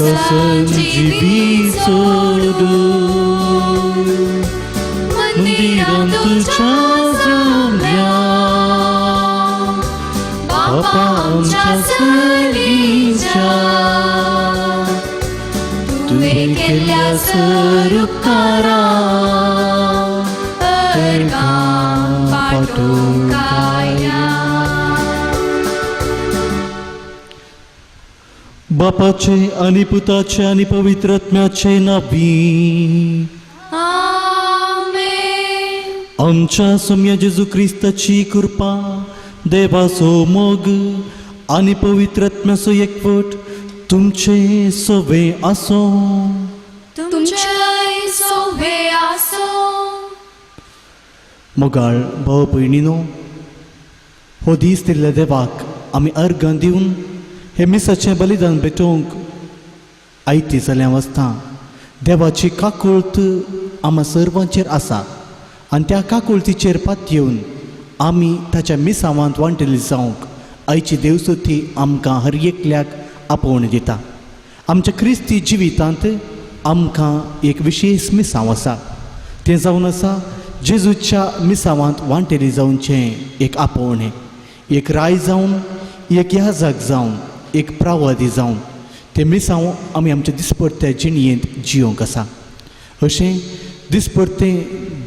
संजीवी सोडून मंदिरात तुझ्या जमल्या बापा आमच्या सलीच्या तुझे केल्या उपकारा पाठवून बापाचे आणि पुताचे आणि पवित्र आत्म्याचे नावी आमेन. आमच्या सम्य जेजू ख्रिस्ताची कृपा देवाचो मोग आणि पवित्र आत्म्याचो एकवट तुमचे सवे आसो. तुमचे सोबे आसो. मोगाळ भाव भयणीनो, हो दीस दिल्ल्या देवाक आमी अर्घ दिवन हे मिसाचें बलिदान भेटोवंक आयती जाल्या वसता देवाची काकुळत आम्हा सर्वांचेर आसा आनी त्या काकुळतीचेर पातयेवन आमी ताच्या मिसावांत वांटेली जावंक आयची देवसुती आमकां हर एकल्याक आपोवण दिता. आमच्या क्रिस्ती जिवितांत आमकां एक विशेष मिसांव आसा. तें जावन आसा जेजूच्या मिसावांत वांटेली जावनचें एक आपोवणें. एक राय जावन, एक याजक जावन, एक प्रावादी जावन तें मिसांव आमी आमच्या दिसपट्ट्या जिणयेंत जियोंक आसा. अशें दिसपट्टें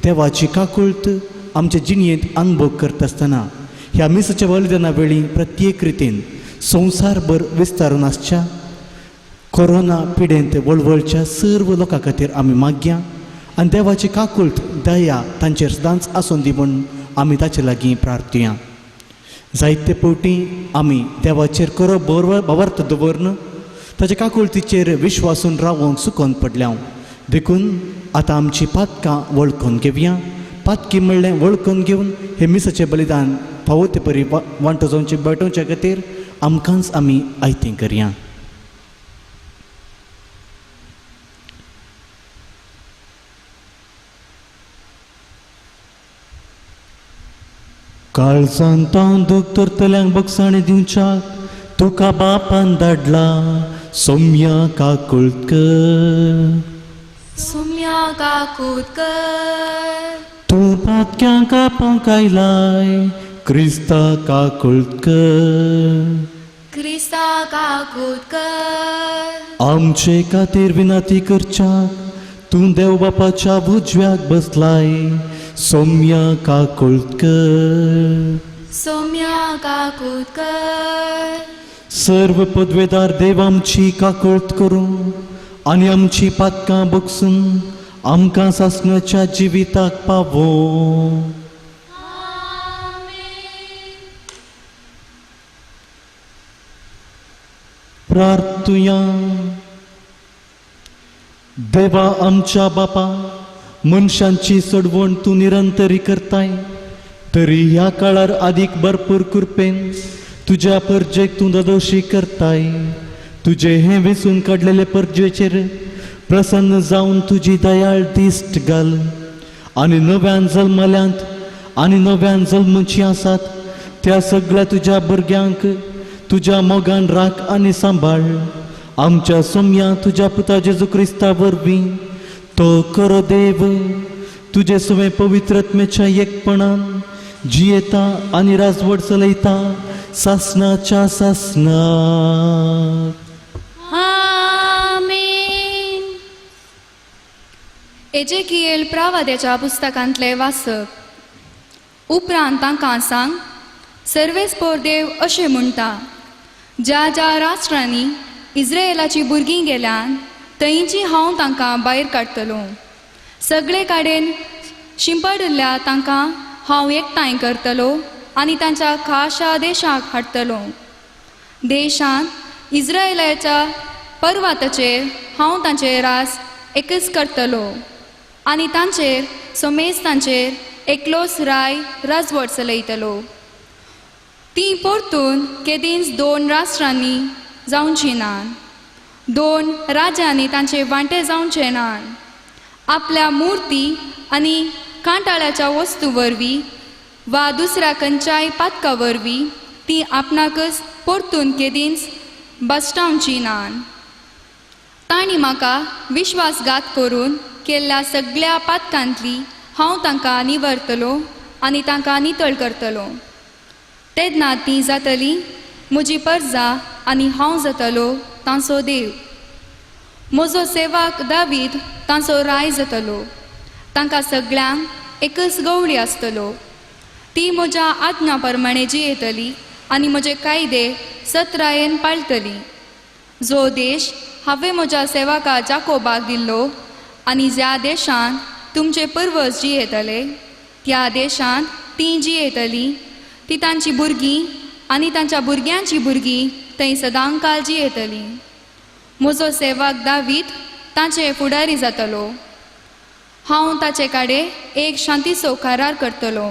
देवाची काकुळत आमच्या जिणयेंत अनुभव करता आसतना ह्या मिसाच्या बलिदाना वेळी प्रत्येक रितीन संवसारभर विस्तारून आसच्या कोरोना पिडेंत वळवळच्या सर्व लोकां खातीर आमी मागया आनी देवाची काकुळत दया तांचेर सदांच आसूं दी म्हूण आमी ताचे लागीं प्रार्थुया. जायते फावटी आमी देवाचेर खरो भवर्थ दवरन ताच्या काकुळतीचेर विश्वासून रावोंक सुकोन पडल्या. देखून आतां आमची पातकां वळखून घेवया. पातकी म्हणलें वळखून घेवन हे मिसाचें बलिदान फावो ते परी वांटो जावचें भेटोवचे खातीर आमकांच आमी आयतें करया. काळजांत दुख तरतल्यांक बगसाणे दिवच्याक तुका बापान धाडला सौम्या काकुळकर. सौम्या काकुळकर. तूं पातक्यांक आपोवंक आयलाय क्रिस्ता काकुळकर. क्रिस्ता काकुळकर. आमचे खातीर विनंती करच्याक तूं देव बापाच्या उजव्याक बसलाय सौम्या काकुळकर. सौम्या काकुळकर. सर्व पदवेदार देव आमची काकुळत करूं आनी आमची पातकां बगसून आमकां सासणाच्या जिविताक पावो. प्रार्थुया. देवा आमच्या बापा, मनशांची सोडवण तूं निरंतरी करताय, तरी ह्या काळार अधिक भरपूर कृपेन तुज्या परजेक तूं दोशी करताय. तुजे हे वेचून काडलेले परजेचेर प्रसन्न जावन तुजी दयाळ दिश्ट घाल आनी नव्यान जल्मल्यांत आनी नव्यान जल्मची आसात त्या सगळ्या तुज्या भुरग्यांक तुज्या मोगान राख आनी सांबाळ. आमच्या सौम्या तुज्या पुता जेजू क्रिस्ता वरवीं तो खरो देव तुजे सवे पवित्र आत्म्याच्या एकपणान जियेता आनी राजवट चलयता सासणाच्या सासणार. आमीन. एजेकियेल प्रवाद्याच्या पुस्तकांतले वाचप. उपरांत तांकां सांग, सर्वेस्पोर देव अशें म्हणटा, ज्या ज्या राष्ट्रांनी इस्रायेलाची भुरगीं गेल्यान थंयची हांव तांकां भायर काडटलो. सगळे कडेन शिंपडल्या तांकां हांव एकठांय करतलो आनी तांच्या खाशा देशाक हाडटलो. देशांत इस्रायेलाच्या पर्वताचेर हांव तांचे रास एकच करतलो आनी तांचेर सोमेस्तांचेर एकलोच राजवट चलयतलो. ती परतून केदींच 2 राष्ट्रांनी जावची नात, 2 राजांनी तांचे वांटे जावचे नात. आपल्या मुर्ती आनी कांटाळ्याच्या वस्तू वरवीं वा दुसऱ्या खंयच्याय पातका वरवीं ती आपणाकच परतून केदींच बसटावची नात. तांणी म्हाका विश्वासघात करून केल्ल्या सगळ्या पातकांतली हांव तांकां निवरतलो आनी तांकां नितळ करतलो. तेन्ना ती जातली म्हजी परजा आनी हांव जातलो तांचो देव. म्हजो सेवक दावीद तांचो राय जातलो. तांकां सगळ्यांक एकच गवळी आसतलो. ती म्हज्या आज्ञा प्रमाणे जियेतली आनी म्हजे कायदे सत्रायेन पाळटली. जो देश हांवें म्हज्या सेवका जाकोबाक दिल्लो आनी ज्या देशांत तुमचे पूर्वज जियेतले, त्या देशांत ती जियेतली. ती तांची भुरगीं आनी तांच्या भुरग्यांची भुरगीं थंय सदांकाल जियेतली. म्हजो सेवक दावीद तांचे फुडारी जातलो. हांव ताचे कडेन एक शांतीचो करार करतलो.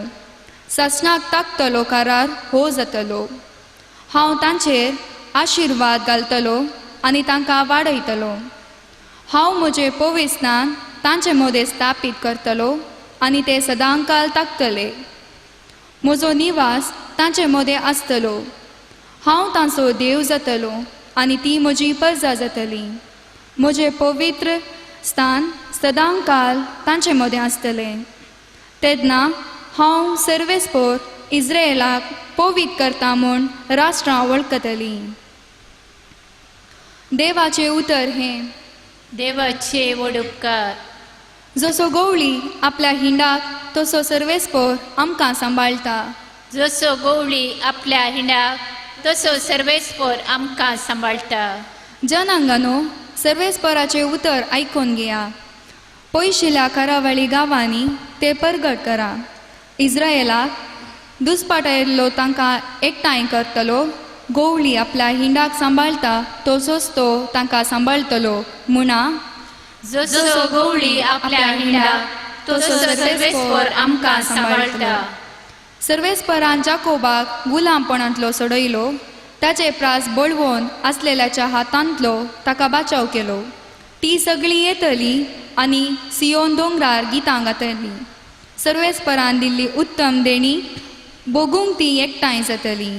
सासणाक ताकतलो करार हो जातलो. हांव तांचेर आशिर्वाद घालतलो आनी तांकां वाडयतलो. हांव म्हजे पवित्रान तांचे मदें स्थापीत करतलो आनी ते सदांकाल ताकतले. म्हजो निवास तांचे मदें आसतलो. हांव तांचो देव जातलो आनी ती म्हजी परजा जातली. म्हजे पवित्र स्थान सदांकाल तांचे मदें आसतलें. तेन्ना हांव सर्वेस्पोर इस्रायेलाक पवित्र करता म्हूण राष्ट्रां वळखतलीं. देवाचें उतर हें. देवाचे व्हड उपकार. जसो गवळी आपल्या हिंडाक तसो सर्वेस्पोर आमकां सांबाळटा. जसो गवळी आपल्या हिंडाक तसो सर्वेस्पोर आमकां सांबाळटा. जनांगानो, सर्वेस्पराचें उतर आयकून घेया. पयशिल्ल्या कारावळी गांवांनी ते परगट करा. इस्रायेलाक दुस्पाटायल्लो तांकां एकठांय करतलो. गवळी आपल्या हिंडाक सांबाळटा तसोच तो तांकां सांबाळटलो. म्हणा, जसो गवळी आपल्या हिंडाक तसो सर्वेस्पोर आमकां सांबाळटा. सर्वेस्परान जाकोबाक गुलामपणांतलो सोडयलो. ताचे प्रास बळवोन आसलेल्याच्या हातांतलो ताका बाचाव केलो. ती सगळी येतली आनी सियोन दोंगरार गितां गातली. सर्वेस्परान दिल्ली उत्तम देणी बोगूंक ती एकठांय जातली.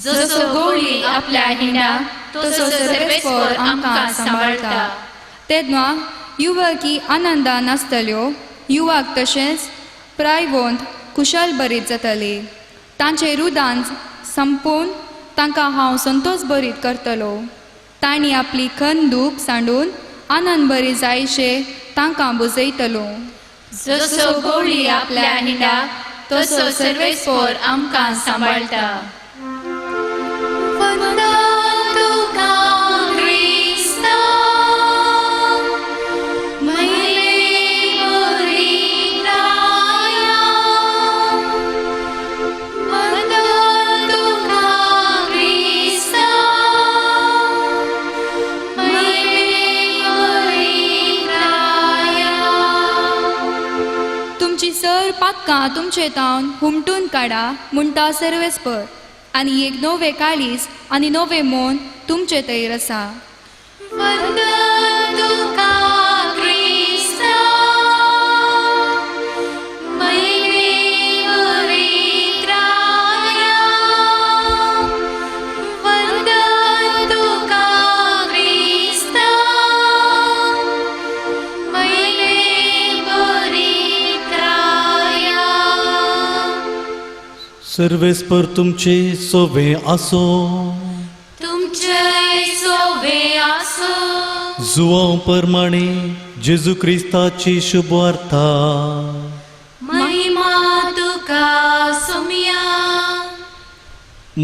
जसो गवळी आपल्या हिंडाक तसो सर्वेस्पोर आमकां सांबाळटा. तेन्ना युवकी आनंदान आसतल्यो. युवक तशेंच प्रायवंत कुशल बरीत जातले. तांचे रुदान संपून तांकां हांव संतोश बरीत करतलो. तांणी आपली खन दूख सांडून आनंद बरी जायशे तांकां बुजयतलो. जसो गवळी आपल्या हिंडाक तसो सर्वेस्पोर आमकां सांबाळटा. पातकां तुमचे तावन हुमटून काडा म्हणटा सर्वेस्पर. आनी एक नवे काळीज आनी नवे मोन तुमचे तैर आसा. सर्वेस्पर तुमचे सोवे आसो. तुमचे सोवे आसो. जुवां प्रमाणे जेजू क्रिस्ताची शुभ वार्ता. महिमा तुका सोम्या.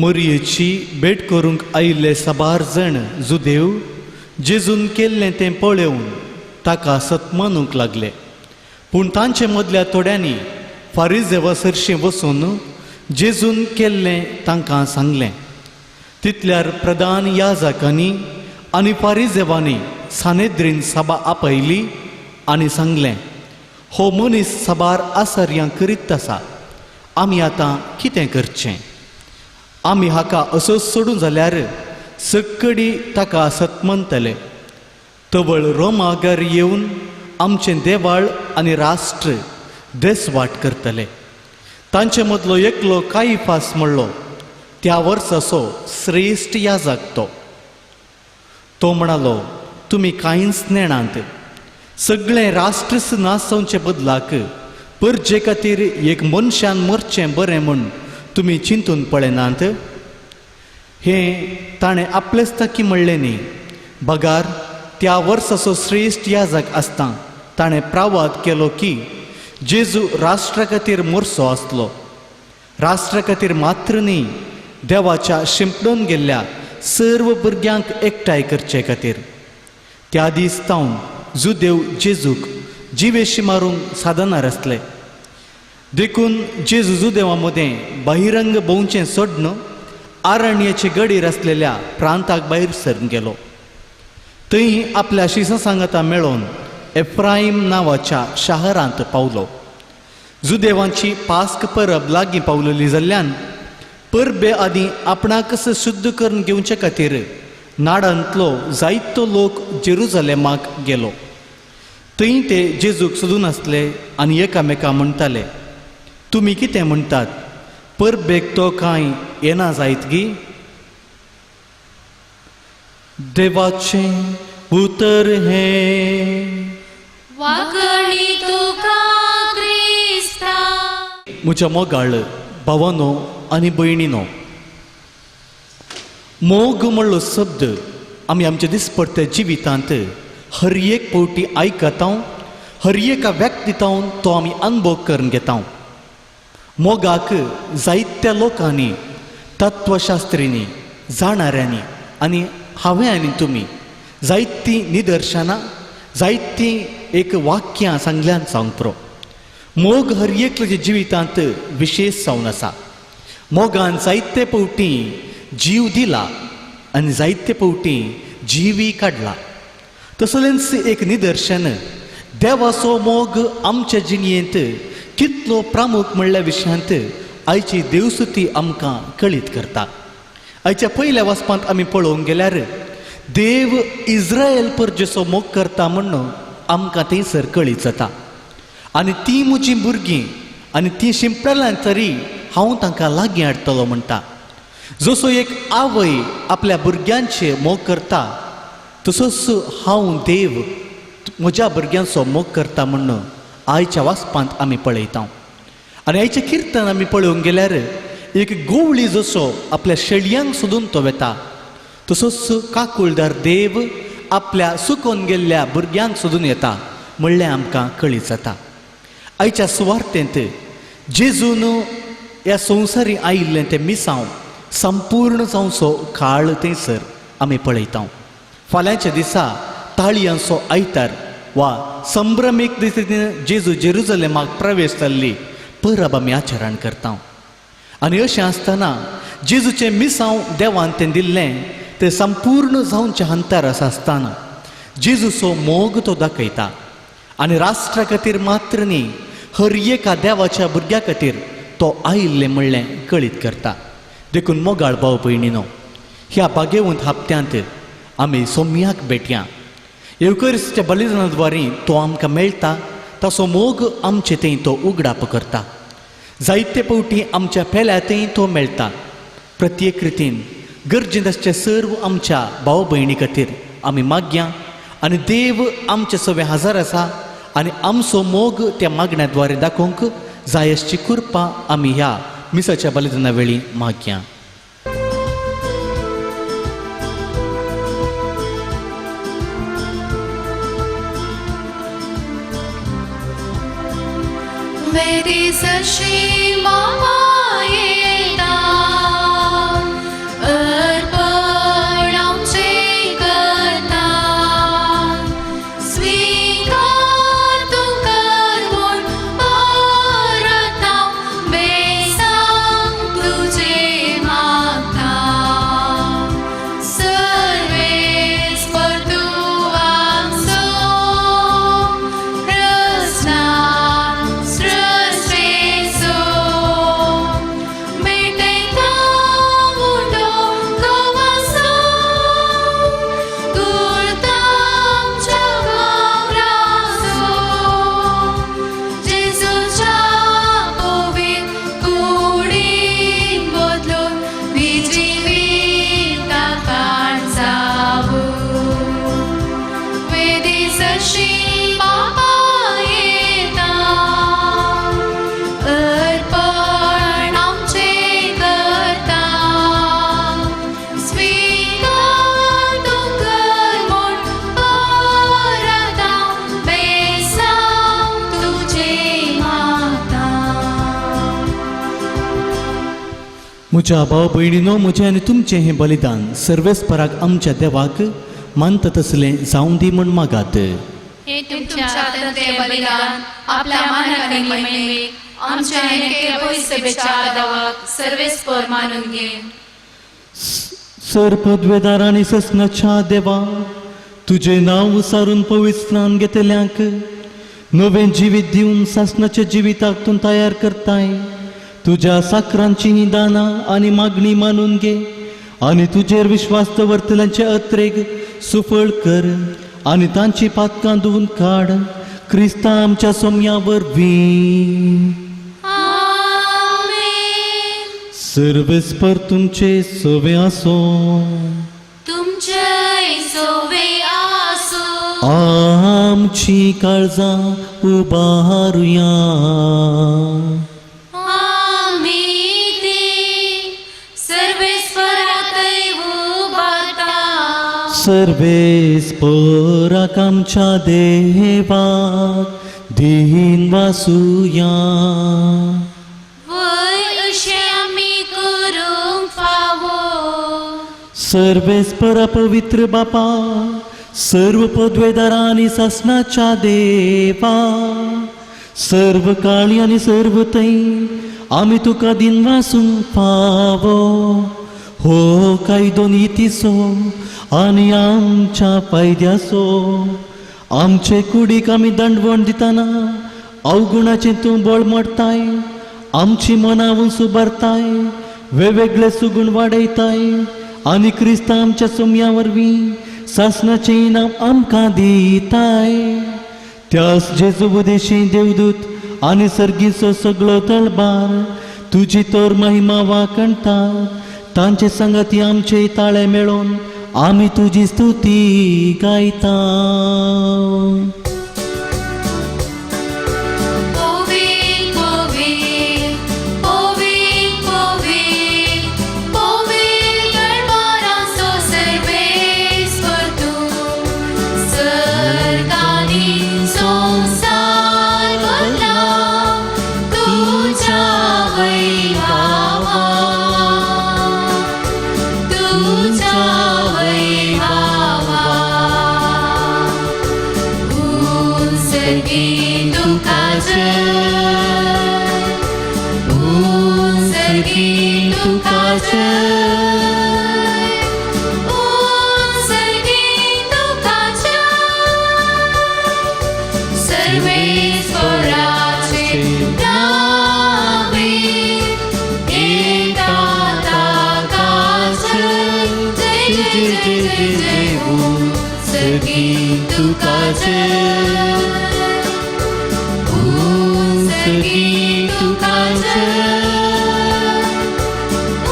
मरियेची भेट करूंक आयिल्ले साबार जाण जुदेव जेजून केल्लें तें पळोवन ताका सतमानूंक लागले. पूण तांचे मदल्या थोड्यांनी फारिजेवा सरशीं वचून जेजून केल्लें तांकां सांगलें. तितल्यार प्रधान याजकांनी आनी फारिजेवांनी सानेद्रीन सभा आपयली आनी सांगलें, हो मनीस साबार आसर्यां करीत आसा. आमी आतां कितें करचें? आमी हाका असो सोडूं जाल्यार सक्कडी ताका सतमनतले. तवळ रोमागर येवन आमचें देवाळ आनी राष्ट्र देसवाट करतले. तांचे मदलो एकलो कायफास म्हणलो त्या वर्साचो श्रेश्ठ याजक तो म्हणालो, तुमी कांयच नेणांत. सगळें राष्ट्र नासवचे बदलाक परजे खातीर एक मनशान मरचें बरें म्हूण तुमी चिंतून पळयनात. हें ताणें आपलेच ताकी म्हणलें न्ही. बगार त्या वर्साचो श्रेश्ठ याजक आसता ताणें प्रावाद केलो की जेजू राष्ट्रा खातीर मरचो आसलो. राष्ट्रा खातीर मात्र न्ही, देवाच्या शिंपडून गेल्ल्या सर्व भुरग्यांक एकठांय करचे खातीर. त्या दीस तावन जुदेव जेजूक जिवेशी मारूंक साधनार आसले. देखून जेजू जुदेवां मदें बहिरंग भोंवचें सोडून आरण्याचे गडीर आसलेल्या प्रांताक भायर सरून गेलो. थंय आपल्या शिसासांगाता मेळोवन एफ्राईम नांवाच्या शारांत पावलो. जुदेवांची पास्क परब लागीं पावलेली जाल्ल्यान परबे आदीं आपणाक शुद्ध करून घेवचे खातीर नाडांतलो जायतो लोक जेरुजलेमाक गेलो. थंय ते जेजूक सोदून आसले आनी एकामेकां म्हणटाले, तुमी कितें म्हणटात? परबेक तो कांय येना जायत गी? देवाचें उतर हें. वाकणी तुका क्रिस्ता. म्हज्या मोगाळ भावांनो आनी भयणीनो, मोग म्हणलो शब्द आमी आमच्या दिसपडत्या जिवितांत हर एक फावटी आयकता, हर एका व्यक्तितावन तो आमी अनुभव करून घेता. मोगाक जायत्या लोकांनी, तत्वशास्त्रींनी, जाणाऱ्यांनी आनी हांवें आनी तुमी जायतीं निदर्शनां, जायतीं एक वाक्यां सांगल्यान सांगूंक पुरो. मोग हर एकल्याच्या जिवितांत विशेश जावन आसा. मोगान जायते फावटी जीव दिला आनी जायते फावटी जिवी काडला. तसलेंच एक निदर्शन देवाचो मोग आमच्या जिणयेंत कितलो प्रामुख म्हणल्या विशयांत आयची देवसुती आमकां कळीत करता. आयच्या पयल्या वचपांत आमी पळोवंक गेल्यार देव इस्रायल परजेचो मोग करता म्हणून आमकां थंयसर कळीत जाता. आनी ती म्हजीं भुरगीं आनी ती शिंपडल्यान तरी हांव तांकां लागीं हाडटलो म्हणटा. जसो एक आवय आपल्या भुरग्यांचे मोग करता, तसोच हांव देव म्हज्या भुरग्यांचो मोग करता म्हणून आयच्या वाचपांत आमी पळयता. आनी आयचें किर्तन आमी पळोवंक गेल्यार एक गोवळी जसो आपल्या शेळयांक सोदून तो वेता, तसोच काकुळदार देव आपल्या सुकोवन गेल्ल्या भुरग्यांक सोदून येता म्हणलें आमकां कळीत जाता. आयच्या सुवार्तेंत जेजून ह्या संवसारी आयिल्लें तें मिसांव संपूर्ण जावचो काळ थंयसर आमी पळयता. फाल्यांच्या दिसा ताळयांचो आयतार वा संभ्रमीक रितीन जेजू जेरुजलेमाक प्रवेश जाल्ली परब आमी आचरण करता. आनी अशें आसतना जेजूचें मिसांव देवान तें दिल्लें तें संपूर्ण जावचें अंतर आसतना जेजूचो मोग तो दाखयता. आनी राष्ट्रा खातीर मात्र न्ही, हर एका देवाच्या भुरग्या खातीर तो आयिल्लें म्हणलें कळीत करता. देखून मोगाळ भाव भयणीनो, ह्या भाग्यवंत हप्त्यांत आमी सोम्याक भेटया. येवकरिस्तीच्या बलिदानाद्वारे तो आमकां मेळटा, ताचो मोग आमचे थंय तो उगडाप करता. जायते फावटी आमच्या पेल्यातय तो मेळटा. प्रत्येक रितीन गरजेंत आसचे सर्व आमच्या भाव भयणी खातीर आमी मागया आनी देव आमचे सवे हजर आसा आनी आमचो मोग त्या मागण्याद्वारे दाखोवंक जाय अशी कृपा आमी ह्या मिसाच्या बलिदाना वेळी माग्या. वेदीसशी बाबा येता अर्पण आमचे करता स्वीकार तू कर म्हूण परता बेसांग तुजे मागता सर्वेस्पर तू आमचो रचना सृष्टेचो मेटयता मुंडो गवासो तुळता आमच्या गांवराचो जेजूच्या पवित्र कुडीन बदलून विजिवीत काकाण जावो वेदीसशी बाबा येता अर्पण आमचे करता स्वीकार तू कर म्हूण परता बेसांग तुजे मागता. म्हज्या भाव भयणीनो, म्हजें आनी तुमचें हें बलिदान सर्वेस्पराक आमच्या देवाक मानता तसलें जावं दी म्हूण मागात. हे तुमच्या ते बलिदान आपल्या मानाने महिमेक आमच्या हेके पयसेच्या देवाक सर्वेस्पर मानून घे. सर्पद्वेदार आनी ससनाच्या देवा, तुजें नांव सारून पवित्र स्नान घेतल्यांक नवें जिवीत दिवन सासनाच्या जिविताक तूं तयार करताय. तुज्या साकरांची ही दाना आनी मागणी मानून घे आनी तुजेर विश्वास दवरतल्यांचे अत्रेक सुफळ कर आनी तांची पातकां धुवन काड. क्रिस्ता आमच्या सोम्या वरवीं. आमेन. सर्वेस्पर तुमचे सोवे आसो. तुमचे सोवे आसो. आमची काळजां उबारुया. आमी ती सर्वेस्पराकय उबारता. सर्वेस्पराक आमच्या देवाक दिन वासुया. वय अशें आमी करूंक फावो. सर्वेस्परा पवित्र बापा, सर्व पदवेदारा आनी सासनाच्या देवा, सर्व काळी आनी सर्व तै आमी तुका दिन वासूंक फावो. हो कायदो नितीसो आनी आमच्या फायद्याचो. आमचे कुडीक आमी दंडवण दितना अवगुणाचें तूं बळ मोडताय. आमची मनावून सुबारताय, वेगवेगळे सुगूण वाडयताय आनी क्रिस्ता आमच्या सोम्या वरवीं सासनाचें इनाम आमकां दिताय. त्यास जेजू उदेशी देवदूत आनी सर्गीचो सगळो तळबार तुजी तर महिमा वाकणटा. तांचे संगती आमचे ताळे मेळोन आमी तुजी स्तुती गायता. पवित्र, पवित्र, पवित्र, पवित्र, पवित्र दरबाराचो सर्वेस्पर तूं. सर्गांनी संवसार बदला तुज्या वैभवान. तुज्या वैभवान. उंचगी तुका जय. उंचगी तुका जय. उंचगी तुका जय. सर्वेस्पराचे नावे एका ताका जय. जय जय जय जय जय. उंचगी तुका जय. उंचगी तुका जय.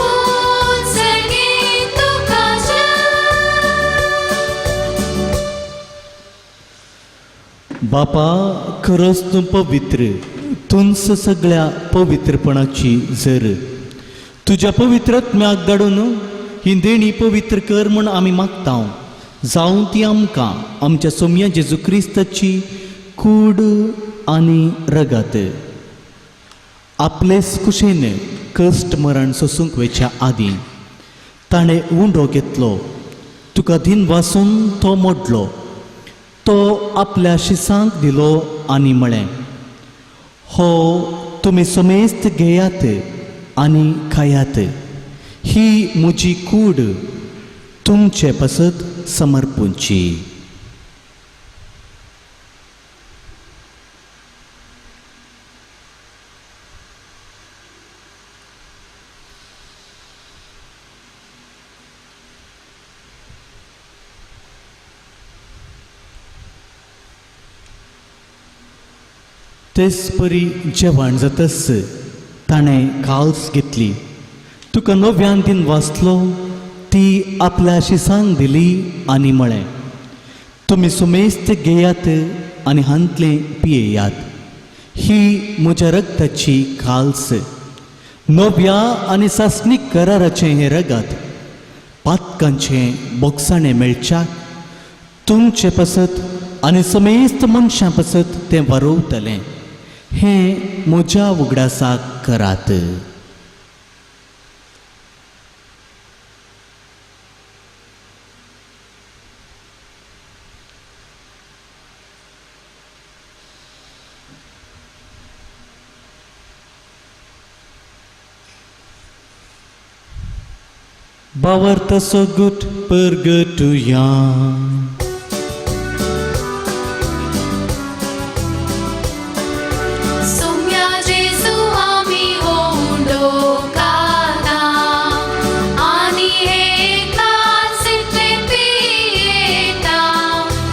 उंचगी तुका जय. बापा, खरोच तूं पवित्र, तुंच सगळ्या पवित्रपणाची जर तुझ्या पवित्रत्म्याक धाडून ही देणी पवित्र कर म्हण आमी मागता जावं ती आमकां आमच्या सोम्या जेजू क्रिस्ताची कूड आनी रगत आपलेच कुशेन कश्ट मरण सोसूंक वेच्या आदीं ताणें उंडो घेतलो तुका दिन वासून तो मोडलो तो आपल्या शिसांक दिलो आनी म्हळें हो तुमी समेस्त घेयात आनी खायात ही म्हजी कूड तुमचे पसत समर्पूंची. तेच परी जेवण जातस ताणें काल्स घेतली तुका नव्यान दिन वाचलो ती आपल्या शिसांक दिली आनी म्हळें तुमी सुमेस्त घेयात आनी हांतलें पियेयात ही म्हज्या रगताची काल्स नव्या आनी सासणीक कराराचें हें रगत पातकांचें बोगसाणें मेळच्याक तुमचे पसत आनी समेस्त मनशां पसत तें वारोवतलें हें म्हज्या उगडासाक करात. बावर्त सोगुट परगटुया सोम्या जेजू आमी ओंडो काता आनी हे कास इतले पियेता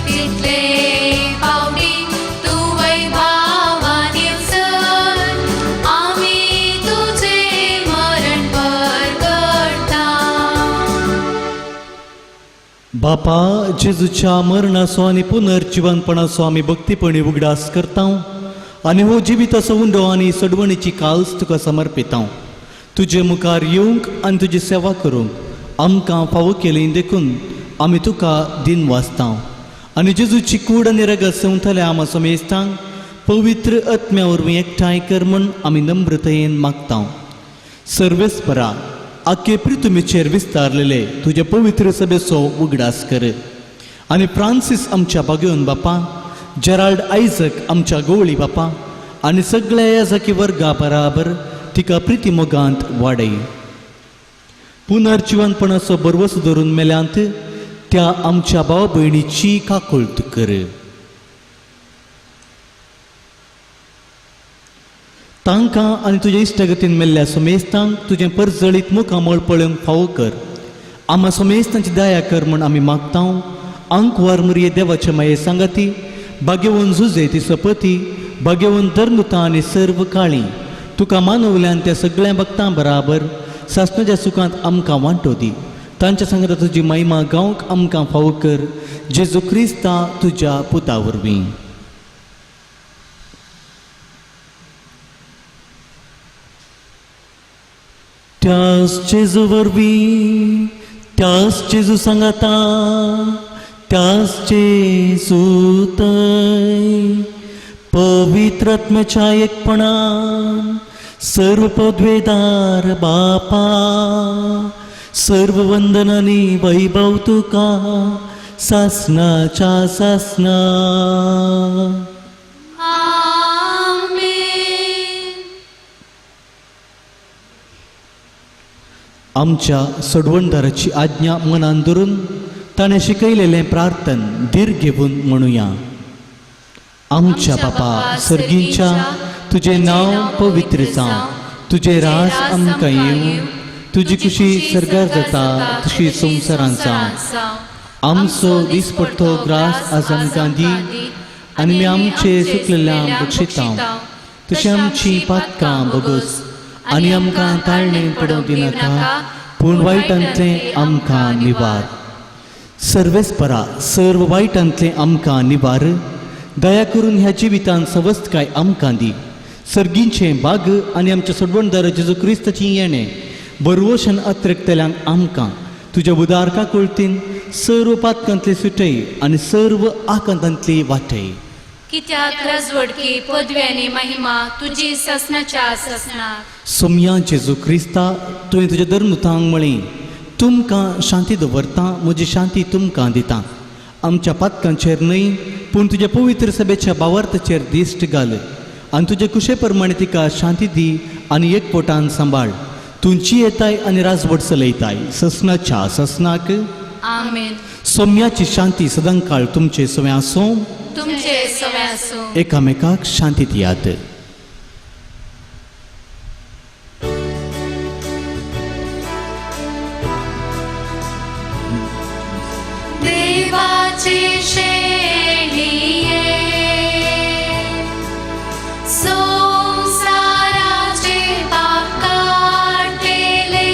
तितले पावटी तूं वैभवान येवसर आमी तुजे मरण परगटता. बापा जेजूच्या मरणाचो आनी पुनर्जिवनपणाचो आमी भक्तीपणी उगडास करता आनी हो जिविताचो उंडो आनी सडवणीची काल्स तुका समर्पिता. तुजे मुखार येवंक आनी तुजी सेवा करूंक आमकां फावो केली देखून आमी तुका दिन वाचता आनी जेजूची कूड आनी रगत संवतल्या आमा समेस्तांक पवित्र आत्म्या वरवीं एकठांय कर म्हूण आमी नम्रतायेन मागता. सर्वेस्परा आख्खे पृथ्वीचेर विस्तारलेले तुजे पवित्र सभेचो उगडास कर आनी फ्रांसीस आमच्या बागेवन बापा जेराल्ड आयझक आमच्या गवळी बापा आनी सगळ्या याजकी वर्गा बराबर तिका प्रिती मोगांत वाडय. पुनर्जिवनपणाचो बरवस धरून मेल्यांत त्या आमच्या भाव भयणीची काकुळट कर. तांकां आनी तुज्या इश्टगतीन मेल्ल्या समेस्तांक तुजें परजळीत मुखामळ पळोवंक फावो कर. आमा समेस्तांची दया कर म्हूण आमी मागता. अंक वारमुरये देवाचे माये सांगाती भाग्यवन झुजे ती सपती भाग्यवन धर्मता आनी सर्व काळी तुका मानवल्यान त्या सगळ्या भक्तां बराबर सासणाच्या सुखांत आमकां वांटो दी. तांच्या सांगता तुजी महिमा गावंक आमकां फावो कर जेजू क्रिस्ता तुज्या पुता वरवीं. त्याच जेजू वरवीं त्याच जेजू सांगाता त्याच जेजू थंय पवित्र आत्म्याच्या एकपणान सर्व पदवेदार बापा सर्व वंदनांनी वैभव तुका सासणाच्या सासणा. आमच्या सोडवणदाराची आज्ञा मनान धरून ताणें शिकयलेलें प्रार्थन धीर घेवन म्हणुया. आमच्या बापा सर्गींच्या तुजें नांव पवित्र जावं तुजें राज आमकां येवं तुजी खुशी सर्गार जाता तशी संवसारांत जावं. आमचो दिसपट्टो ग्रास आज आमकां दी आनी आमी आमचे चुकलेल्यांक बक्षिता तशी आमची पातकां बगस आनी आमकां ताळणें पडोवंक दिनाका पूण वायटांतलें आमकां निवार. सर्वेस्परा सर्व वायटांतलें आमकां निवार. दया करून ह्या जिवितांत सवस्तकाय आमकां दी. सर्गींचे बाग आनी आमच्या सोडवणदार जेजू क्रिस्ताची येणे बरोवशन अत्रेकतल्यांक आमकां तुज्या उदारका कळतीन सर्व पातकांतली सुटय आनी सर्व आकांतांतली वाटय. कित्याक रजवडकी पदवी आनी महिमा तुजी ससनाच्या ससनाक. सोम्या जेजू क्रिस्ता तुवें तुज्या धर्मतांक म्हळें, तुमकां शांती दवरता, म्हजी शांती तुमकां दिता. आमच्या पातकांचेर न्हय पूण तुज्या पवित्र सभेच्या भावार्थाचेर दिश्ट घाल आनी तुजे कुशे प्रमाणे तिका शांती दी आनी एकपोटान सांबाळ. तुमची येताय आनी राजवट चलयताय ससनाच्या ससनाक. आमेन. सोम्याची शांती सदांकाळ तुमचे सवे आसूं. तुमचे सवे आसूं. एकामेकाक शांती दियात. देवाची शेळिये संसाराचे पाप काढलेले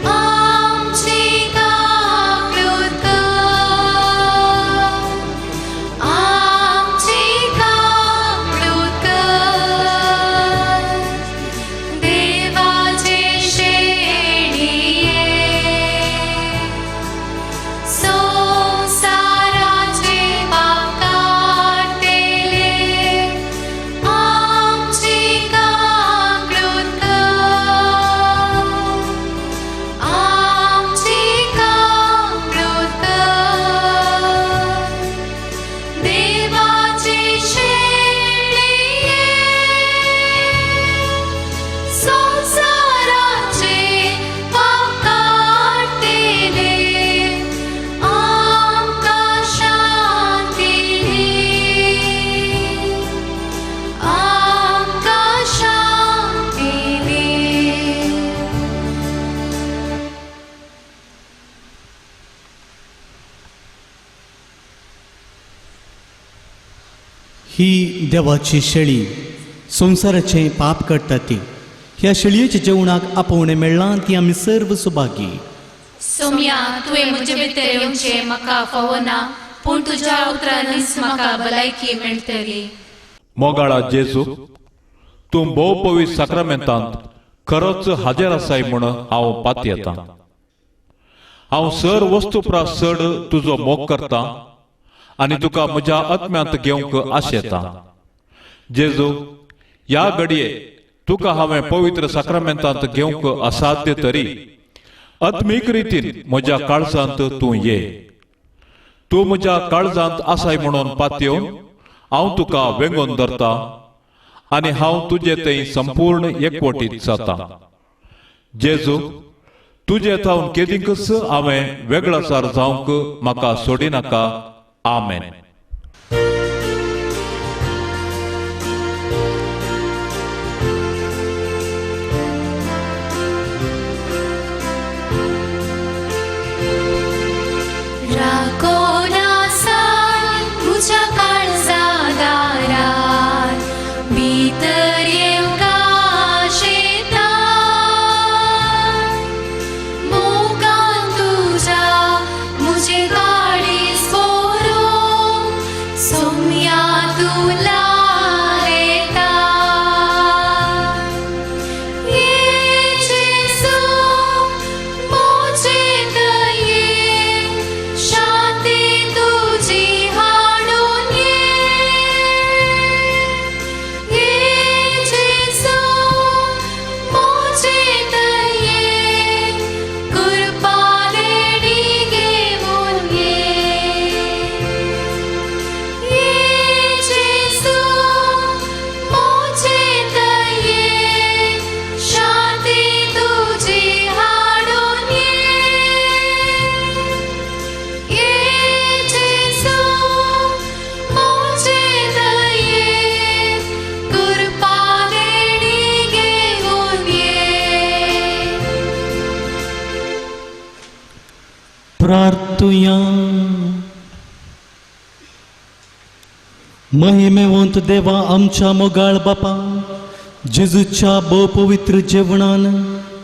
आमची काकूत कर, आमची काकूत कर. देवाची शेळिये संसाराचे पाप काढलेले आमची काकूत कर, आमची काकूत कर. देवाची शेळिये संसाराचे पाप काढलेले आमकां शांती दी, आमकां शांती दी. ही देवाची शेळी संसाराचे पाप काडटा ती. ह्या शेळयेच्या जेवणाक आपोवणें मेळ्ळां ती आमी सर्व सुभागी. सोम्या तुवें म्हजे भितर येवचें म्हाका फावना पूण तुज्या उतरांनीच म्हाका भलायकी मेळटली. मोगाळा जेजू, तूं भोव पवित्र साक्रामेंतांत खरोच हाजीर आसाय म्हूण हांव पात येतां. हांव सर वस्तुपरा चड तुजो मोग करतां आनी तुका म्हज्या आत्म्यांत घेवंक आशेतां. जेजू, ह्या घडये तुका हांवें पवित्र साक्रामेंतांत घेवंक असाध्य तरी आत्मीक रितीन म्हज्या काळजांत तूं ये. तूं म्हज्या काळजांत आसाय म्हणून पातयेवन हांव तुका वेंगोन धरतां आनी हांव तुजे थंय संपूर्ण एकवटीत जाता. जेजू, तुजे थावन केदींकच हांवें वेगळासार जावंक म्हाका सोडिनाका. आमेन. राखोनासाय तुज्या काळजा दारार भितर येवंका शेतार. मोगान तुज्या म्हजे गाडीस भरून सोम्या तुला येता. ये जेजू मोचे दये शांती तुजी हाडून ये. ये जेजू मोचे दये कृपा देणी घेऊन ये. ये जेजू मोचे दये शांती तुजी हाडून ये. ये जेजू मोचे दये कृपा देणी घेऊन ये. प्रार्थुया. महिमेवंत देवा आमच्या मोगाळ बापा, जेजूच्या भोव पवित्र जेवणान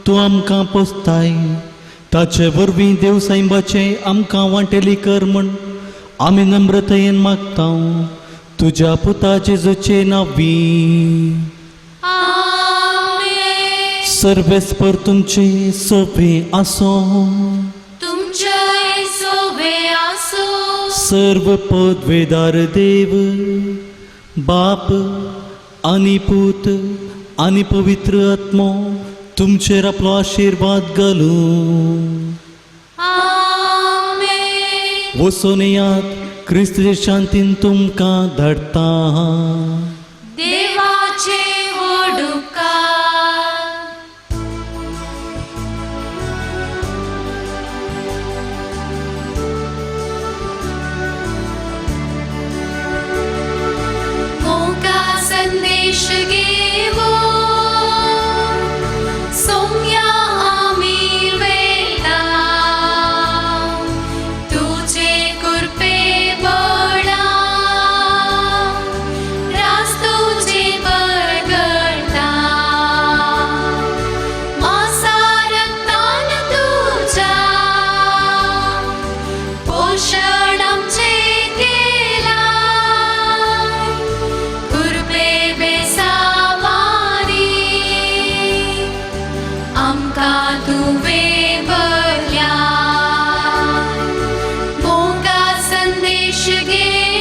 तूं आमकां पोसताय. ताचे वरवीं देव सायबाचे आमकां वांटेली कर म्हूण आमी नम्रतायेन मागता. तुझ्या पुता जेजूचे नावी आमेन. सर्वेस्पर तुमचे सोपे असो, तुमचे सोबे आसो. सर्व पदवेदार देव बाप आणि पूत आणि पवित्र आत्मो तुमचेर आपलो आशीर्वाद घालूं. आमेन. वचून येयात, क्रिस्ताचे शांतीन तुमकां धाडटा. देवाचे व्हड उपकार. मोगा संदेश घेवो सोम्या आमी वेला. तुझे कृपे बळा रास तुझे बळगटा. मासा रक्तान तुझ्या पोषण आमचे केला. कृपे बेसावारी आमकां तुवे बरल्या. मोगा संदेश घे